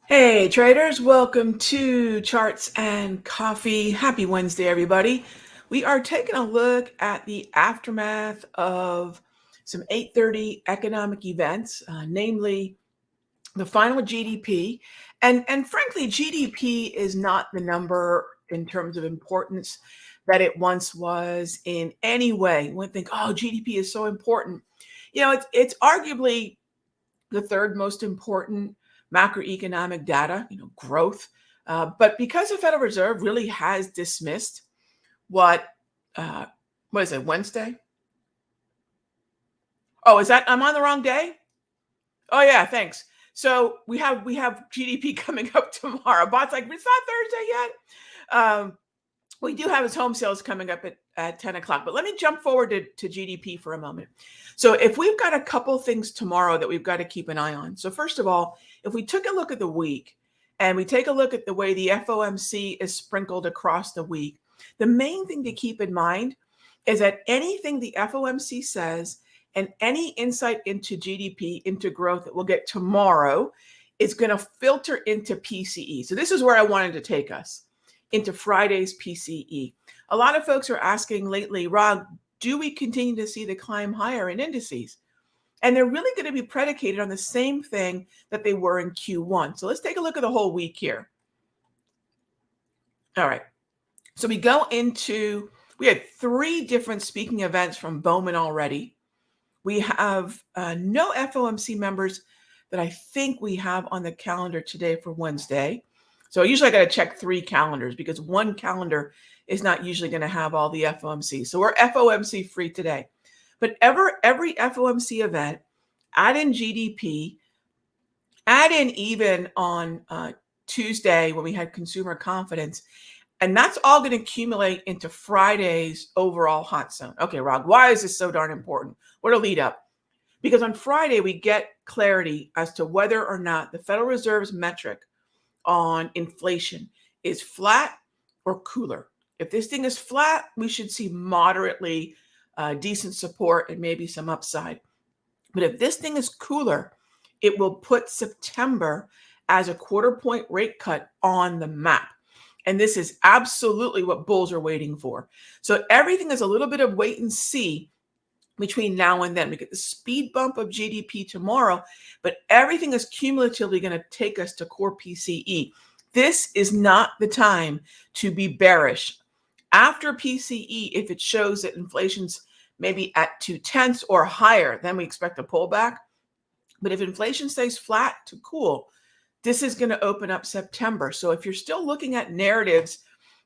Hey traders, welcome to Charts and Coffee. Happy Wednesday, everybody. We are taking a look at the aftermath of some 8:30 economic events, namely the final GDP. And frankly, GDP is not the number in terms of importance that it once was in any way. You would think, oh, GDP is so important. It's arguably the third most important macroeconomic data, growth. But because the Federal Reserve really has dismissed what, uh, what is it, Wednesday? Oh, is that, I'm on the wrong day? Oh yeah, thanks. So we have GDP coming up tomorrow. Bot's like, it's not Thursday yet. We do have his home sales coming up at 10 o'clock, but let me jump forward to GDP for a moment. So if we've got a couple things tomorrow that we've got to keep an eye on. So first of all, if we took a look at the week and we take a look at the way the FOMC is sprinkled across the week, the main thing to keep in mind is that anything the FOMC says and any insight into GDP, into growth that we'll get tomorrow is going to filter into PCE. So this is where I wanted to take us, into Friday's PCE. A lot of folks are asking lately, Rog, do we continue to see the climb higher in indices? And they're really going to be predicated on the same thing that they were in Q1. So let's take a look at the whole week here. All right. So we had 3 different speaking events from Bowman already. We have no FOMC members that I think we have on the calendar today for Wednesday. So usually I got to check 3 calendars because one calendar is not usually going to have all the FOMC. So we're FOMC free today. But every FOMC event, add in GDP, add in even on Tuesday when we had consumer confidence, and that's all going to accumulate into Friday's overall hot zone. Okay, Rog, why is this so darn important? What a lead up. Because on Friday, we get clarity as to whether or not the Federal Reserve's metric on inflation is flat or cooler. If this thing is flat, we should see moderately decent support and maybe some upside. But if this thing is cooler, it will put September as a 1/4 point rate cut on the map. And this is absolutely what bulls are waiting for. So everything is a little bit of wait and see between now and then. We get the speed bump of GDP tomorrow, but everything is cumulatively going to take us to core PCE. This is not the time to be bearish. After PCE, if it shows that inflation's maybe at 0.2 or higher, then we expect a pullback. But if inflation stays flat to cool, this is going to open up September. So if you're still looking at narratives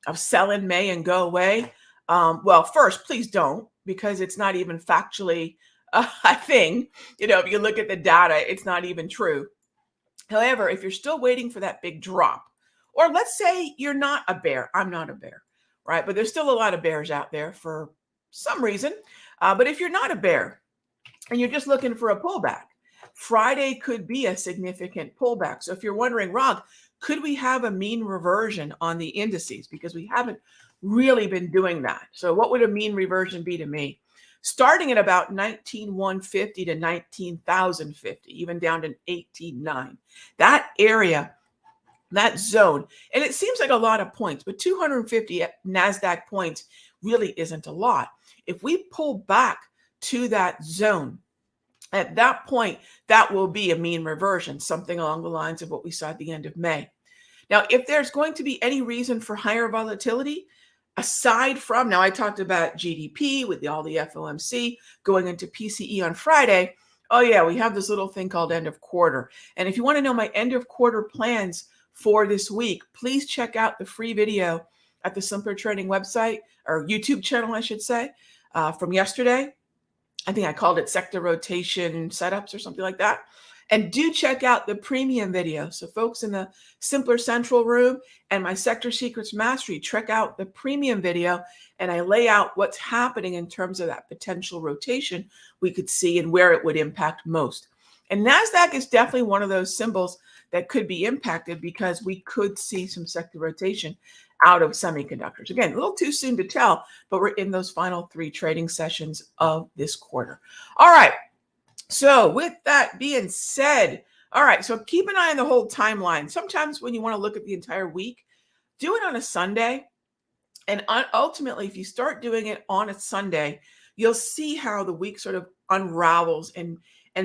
of sell in May and go away, well, first, please don't, because it's not even factually a thing. If you look at the data, it's not even true. However, if you're still waiting for that big drop, or let's say you're not a bear, I'm not a bear, right? But there's still a lot of bears out there for some reason. But if you're not a bear and you're just looking for a pullback, Friday could be a significant pullback. So if you're wondering, Rog, could we have a mean reversion on the indices? Because we haven't really been doing that. So what would a mean reversion be to me? Starting at about 19,150 to 19,050, even down to 18,900. That area, that zone, and it seems like a lot of points, but 250 NASDAQ points really isn't a lot. If we pull back to that zone, at that point, that will be a mean reversion, something along the lines of what we saw at the end of May. Now, if there's going to be any reason for higher volatility, aside from, now I talked about GDP with all the FOMC going into PCE on Friday. Oh yeah, we have this little thing called end of quarter. And if you want to know my end of quarter plans for this week, please check out the free video at the Simpler Trading website, or YouTube channel, I should say, from yesterday. I think I called it sector rotation setups or something like that. And do check out the premium video. So folks in the Simpler Central room and my Sector Secrets Mastery, check out the premium video, and I lay out what's happening in terms of that potential rotation we could see and where it would impact most. And NASDAQ is definitely one of those symbols that could be impacted because we could see some sector rotation out of semiconductors. Again, a little too soon to tell, but we're in those final 3 trading sessions of this quarter. All right. So with that being said, all right, so keep an eye on the whole timeline. Sometimes when you want to look at the entire week, do it on a Sunday. And ultimately, if you start doing it on a Sunday, you'll see how the week sort of unravels, and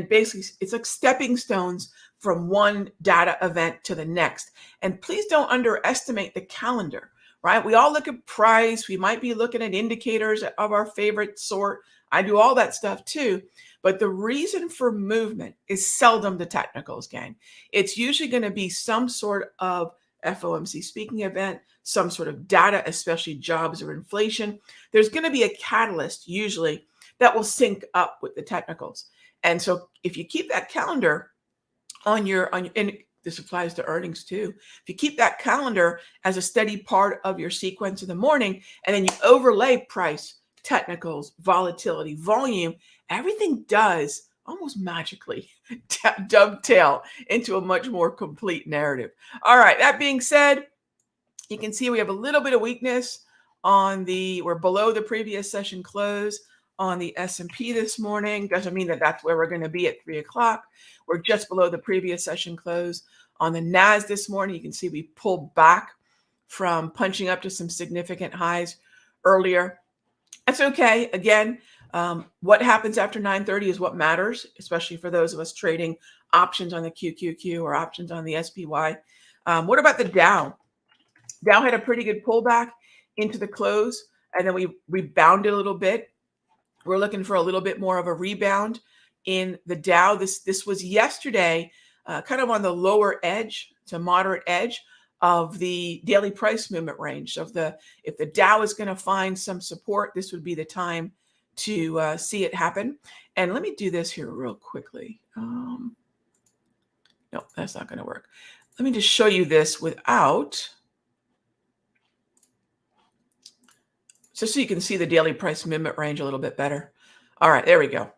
basically it's like stepping stones from one data event to the next. And please don't underestimate the calendar, right? We all look at price. We might be looking at indicators of our favorite sort. I do all that stuff too. But the reason for movement is seldom the technicals, gang. It's usually going to be some sort of FOMC speaking event, some sort of data, especially jobs or inflation. There's going to be a catalyst usually that will sync up with the technicals. And so if you keep that calendar on your, and this applies to earnings too. If you keep that calendar as a steady part of your sequence in the morning, and then you overlay price, technicals, volatility, volume, everything does almost magically dovetail into a much more complete narrative. All right, that being said, you can see we have a little bit of weakness on we're below the previous session close on the S&P this morning. Doesn't mean that that's where we're going to be at 3 o'clock. We're just below the previous session close. On the NAS this morning, you can see we pulled back from punching up to some significant highs earlier. That's okay. Again, what happens after 9:30 is what matters, especially for those of us trading options on the QQQ or options on the SPY. What about the Dow? Dow had a pretty good pullback into the close, and then we rebounded a little bit. We're looking for a little bit more of a rebound in the Dow. This was yesterday, kind of on the lower edge to moderate edge of the daily price movement range. So if the Dow is going to find some support, this would be the time to see it happen. And let me do this here real quickly. No, that's not going to work. Let me just show you this without, just so you can see the daily price movement range a little bit better. All right, there we go.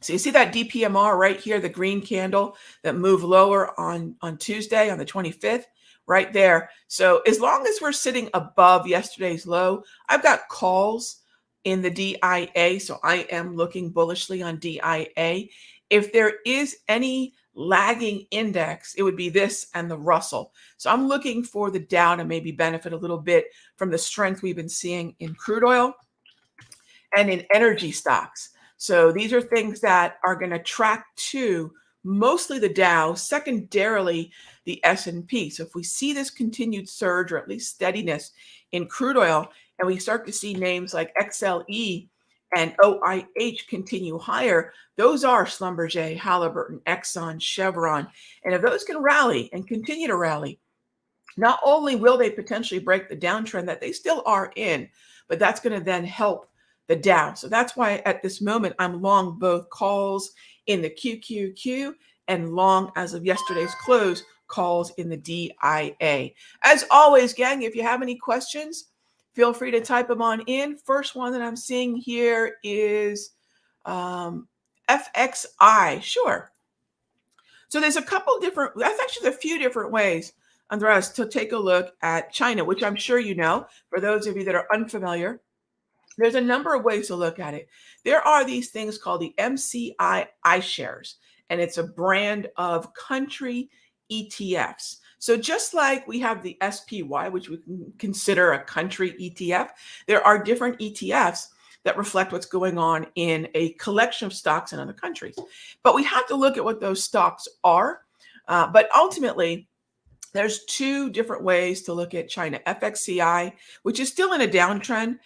So you see that DPMR right here, the green candle that moved lower on Tuesday on the 25th, right there. So as long as we're sitting above yesterday's low, I've got calls in the DIA. So I am looking bullishly on DIA. If there is any lagging index, it would be this and the Russell. So I'm looking for the Dow to maybe benefit a little bit from the strength we've been seeing in crude oil and in energy stocks. So these are things that are going to track to mostly the Dow, secondarily the S&P. So if we see this continued surge or at least steadiness in crude oil, and we start to see names like XLE and OIH continue higher, those are Schlumberger, Halliburton, Exxon, Chevron. And if those can rally and continue to rally, not only will they potentially break the downtrend that they still are in, but that's going to then help the Dow. So that's why at this moment, I'm long both calls in the QQQ and long, as of yesterday's close, calls in the DIA. As always, gang, if you have any questions, feel free to type them on in. First one that I'm seeing here is FXI. Sure. So there's a couple different, that's actually a few different ways, Andreas, to take a look at China, which I'm sure you know. For those of you that are unfamiliar, there's a number of ways to look at it. There are these things called the MCI iShares, and it's a brand of country ETFs. So just like we have the SPY, which we can consider a country ETF, there are different ETFs that reflect what's going on in a collection of stocks in other countries. But we have to look at what those stocks are. But ultimately, there's two different ways to look at China. FXCI, which is still in a downtrend,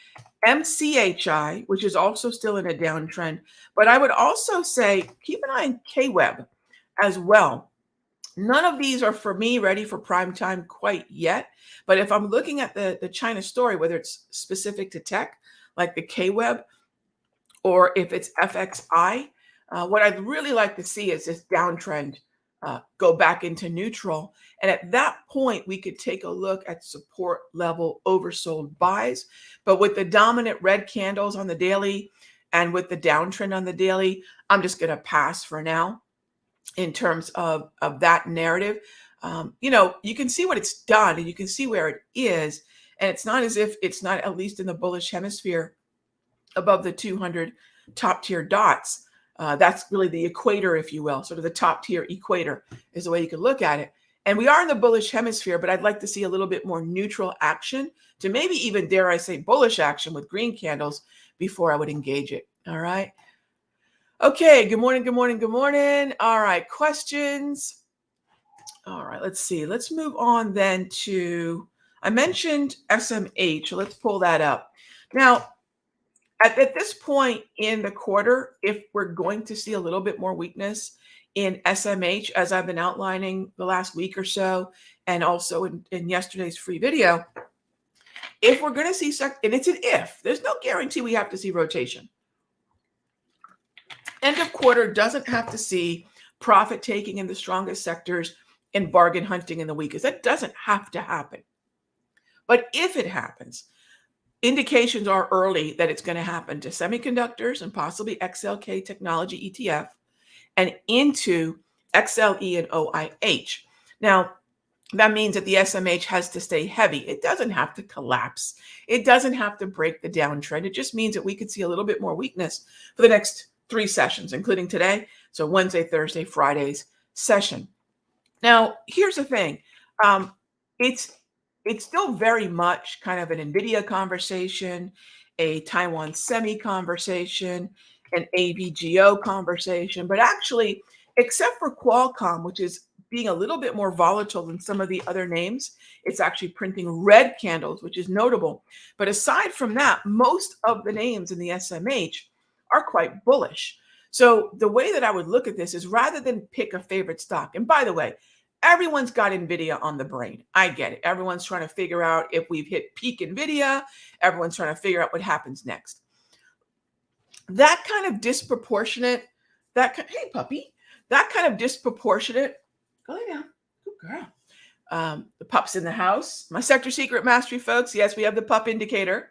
MCHI, which is also still in a downtrend. But I would also say keep an eye on KWEB as well. None of these are, for me, ready for prime time quite yet. But if I'm looking at the China story, whether it's specific to tech, like the KWEB, or if it's FXI, What I'd really like to see is this downtrend go back into neutral. And at that point, we could take a look at support level oversold buys. But with the dominant red candles on the daily and with the downtrend on the daily, I'm just going to pass for now in terms of that narrative. You can see what it's done and you can see where it is. And it's not as if it's not at least in the bullish hemisphere above the 200 top tier dots. That's really the equator, if you will, sort of the top tier equator is the way you could look at it. And we are in the bullish hemisphere, but I'd like to see a little bit more neutral action to maybe even, dare I say, bullish action with green candles before I would engage it. All right. Okay. Good morning. Good morning. Good morning. All right. Questions. All right. Let's see. Let's move on then to, I mentioned SMH. So let's pull that up. Now, at this point in the quarter, if we're going to see a little bit more weakness in SMH, as I've been outlining the last week or so, and also in yesterday's free video, if we're going to see, and it's an if, there's no guarantee we have to see rotation. End of quarter doesn't have to see profit taking in the strongest sectors and bargain hunting in the weakest. That doesn't have to happen. But if it happens, indications are early that it's going to happen to semiconductors and possibly XLK technology ETF and into XLE and OIH. Now, that means that the SMH has to stay heavy. It doesn't have to collapse. It doesn't have to break the downtrend. It just means that we could see a little bit more weakness for the next 3 sessions, including today. So Wednesday, Thursday, Friday's session. Now, here's the thing. It's still very much kind of an NVIDIA conversation, a Taiwan semi conversation, an AVGO conversation. But actually, except for Qualcomm, which is being a little bit more volatile than some of the other names, it's actually printing red candles, which is notable. But aside from that, most of the names in the SMH are quite bullish. So the way that I would look at this is rather than pick a favorite stock, and by the way, everyone's got NVIDIA on the brain. I get it. Everyone's trying to figure out if we've hit peak NVIDIA. Everyone's trying to figure out what happens next. That kind of disproportionate, hey puppy, that kind of disproportionate, go lay down, good girl. The pup's in the house. My sector secret mastery folks. Yes, we have the pup indicator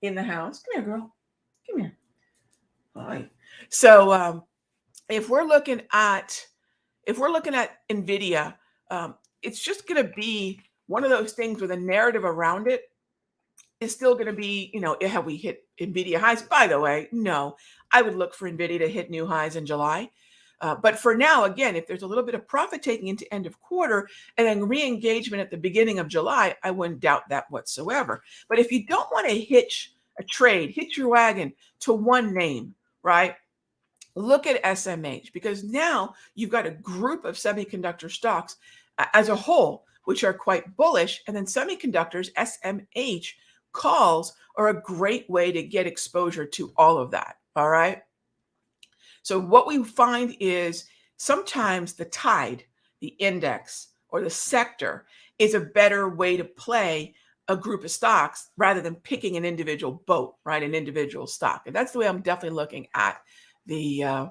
in the house. Come here, girl. Come here. All right. So if we're looking at NVIDIA, it's just going to be one of those things where the narrative around it is still going to be, have we hit NVIDIA highs? By the way, no, I would look for NVIDIA to hit new highs in July. But for now, again, if there's a little bit of profit taking into end of quarter and then re-engagement at the beginning of July, I wouldn't doubt that whatsoever. But if you don't want to hitch your wagon to one name, right? Look at SMH, because now you've got a group of semiconductor stocks as a whole, which are quite bullish. And then semiconductors, SMH calls are a great way to get exposure to all of that. All right. So what we find is sometimes the tide, the index, or the sector is a better way to play a group of stocks rather than picking an individual boat, right? An individual stock. And that's the way I'm definitely looking at the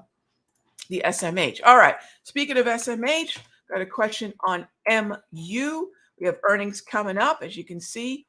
SMH. All right. Speaking of SMH, got a question on MU. We have earnings coming up, as you can see.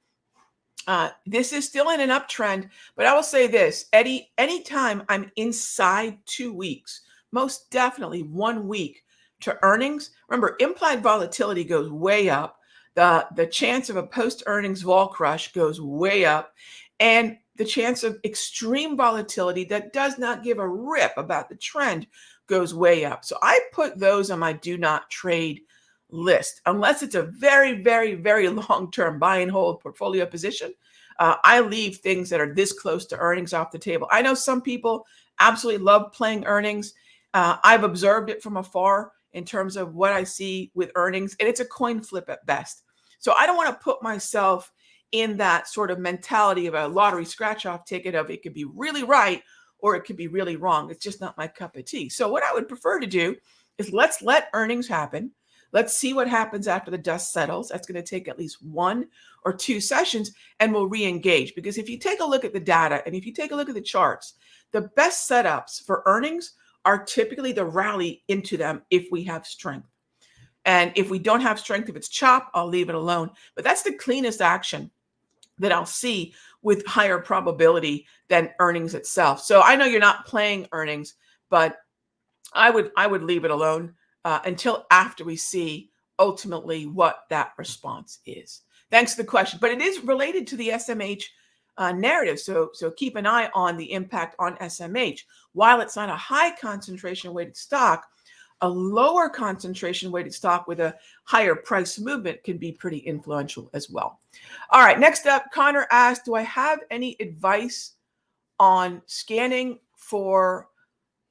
This is still in an uptrend, but I will say this, Eddie, anytime I'm inside 2 weeks, most definitely 1 week to earnings, remember, implied volatility goes way up. The chance of a post-earnings vol crush goes way up. And the chance of extreme volatility that does not give a rip about the trend goes way up. So I put those on my do not trade list, unless it's a very, very, very long-term buy and hold portfolio position. I leave things that are this close to earnings off the table. I know some people absolutely love playing earnings. I've observed it from afar in terms of what I see with earnings, and it's a coin flip at best. So I don't want to put myself in that sort of mentality of a lottery scratch-off ticket of it could be really right or it could be really wrong. It's just not my cup of tea. So what I would prefer to do is let's let earnings happen. Let's see what happens after the dust settles. That's going to take at least 1 or 2 sessions, and we'll re-engage. Because if you take a look at the data and if you take a look at the charts, the best setups for earnings are typically the rally into them if we have strength. And if we don't have strength, if it's chop, I'll leave it alone. But that's the cleanest action that I'll see with higher probability than earnings itself. So I know you're not playing earnings, but I would leave it alone until after we see ultimately what that response is. Thanks for the question, but it is related to the SMH narrative. So keep an eye on the impact on SMH. While it's not a high concentration weighted stock, a lower concentration weighted stock with a higher price movement can be pretty influential as well. All right, next up, Connor asked, do I have any advice on scanning for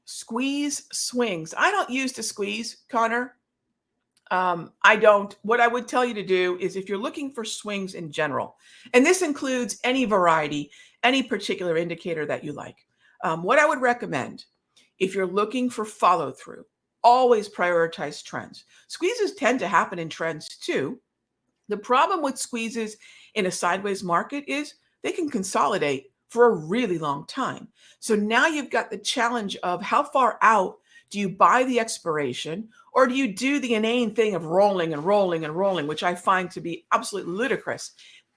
squeeze swings? I don't use the squeeze, Connor. I don't. What I would tell you to do is if you're looking for swings in general, and this includes any variety, any particular indicator that you like, what I would recommend if you're looking for follow through, always prioritize trends. Squeezes tend to happen in trends too. The problem with squeezes in a sideways market is they can consolidate for a really long time. So now you've got the challenge of how far out do you buy the expiration, or do you do the inane thing of rolling and rolling and rolling, which I find to be absolutely ludicrous.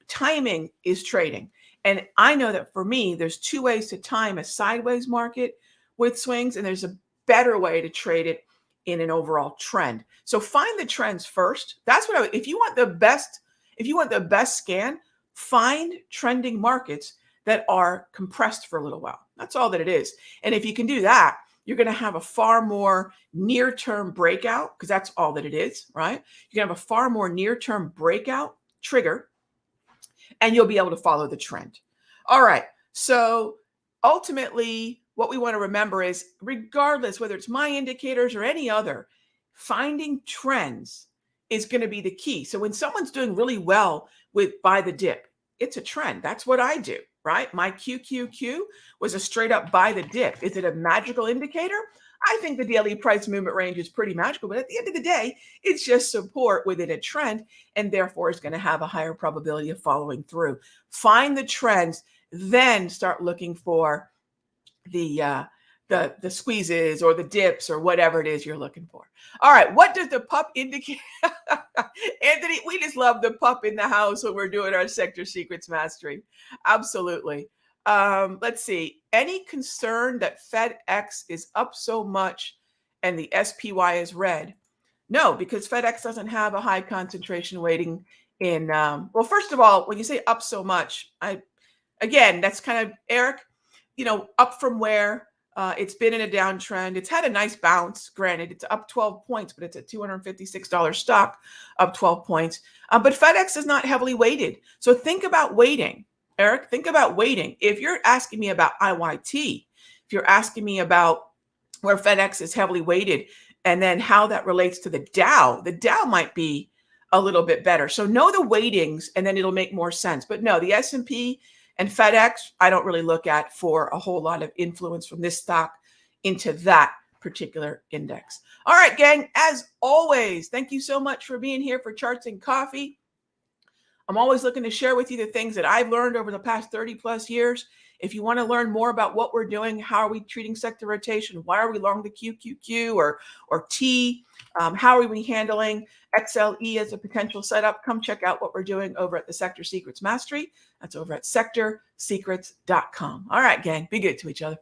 Timing is trading. And I know that for me, there's two ways to time a sideways market with swings, and there's a better way to trade it in an overall trend. So find the trends first. That's what if you want the best scan, find trending markets that are compressed for a little while. That's all that it is. And if you can do that, you're going to have a far more near-term breakout, because that's all that it is, right? You're going to have a far more near-term breakout trigger, and you'll be able to follow the trend. All right. So ultimately, what we want to remember is, regardless whether it's my indicators or any other, finding trends is going to be the key. So when someone's doing really well with buy the dip, it's a trend. That's what I do, right? My QQQ was a straight up buy the dip. Is it a magical indicator? I think the daily price movement range is pretty magical, but at the end of the day, it's just support within a trend, and therefore it's going to have a higher probability of following through. Find the trends, then start looking for the squeezes or the dips or whatever it is you're looking for. All right, what does the pup indicate? Anthony, we just love the pup in the house when we're doing our sector secrets mastery. Absolutely. Let's see. Any concern that FedEx is up so much and the SPY is red? No, because FedEx doesn't have a high concentration weighting in. Well, first of all, when you say up so much, again, that's kind of, Eric, up from where it's been in a downtrend. It's had a nice bounce. Granted, it's up 12 points, but it's a $256 stock, up 12 points. But FedEx is not heavily weighted. So think about weighting. Eric, think about weighting. If you're asking me about IYT, if you're asking me about where FedEx is heavily weighted and then how that relates to the Dow might be a little bit better. So know the weightings and then it'll make more sense. But no, the S&P and FedEx, I don't really look at for a whole lot of influence from this stock into that particular index. All right, gang, as always, thank you so much for being here for Charts and Coffee. I'm always looking to share with you the things that I've learned over the past 30 plus years. If you want to learn more about what we're doing, how are we treating sector rotation, why are we long the QQQ or T, how are we handling XLE as a potential setup, come check out what we're doing over at the Sector Secrets Mastery. That's over at sectorsecrets.com. All right, gang, be good to each other.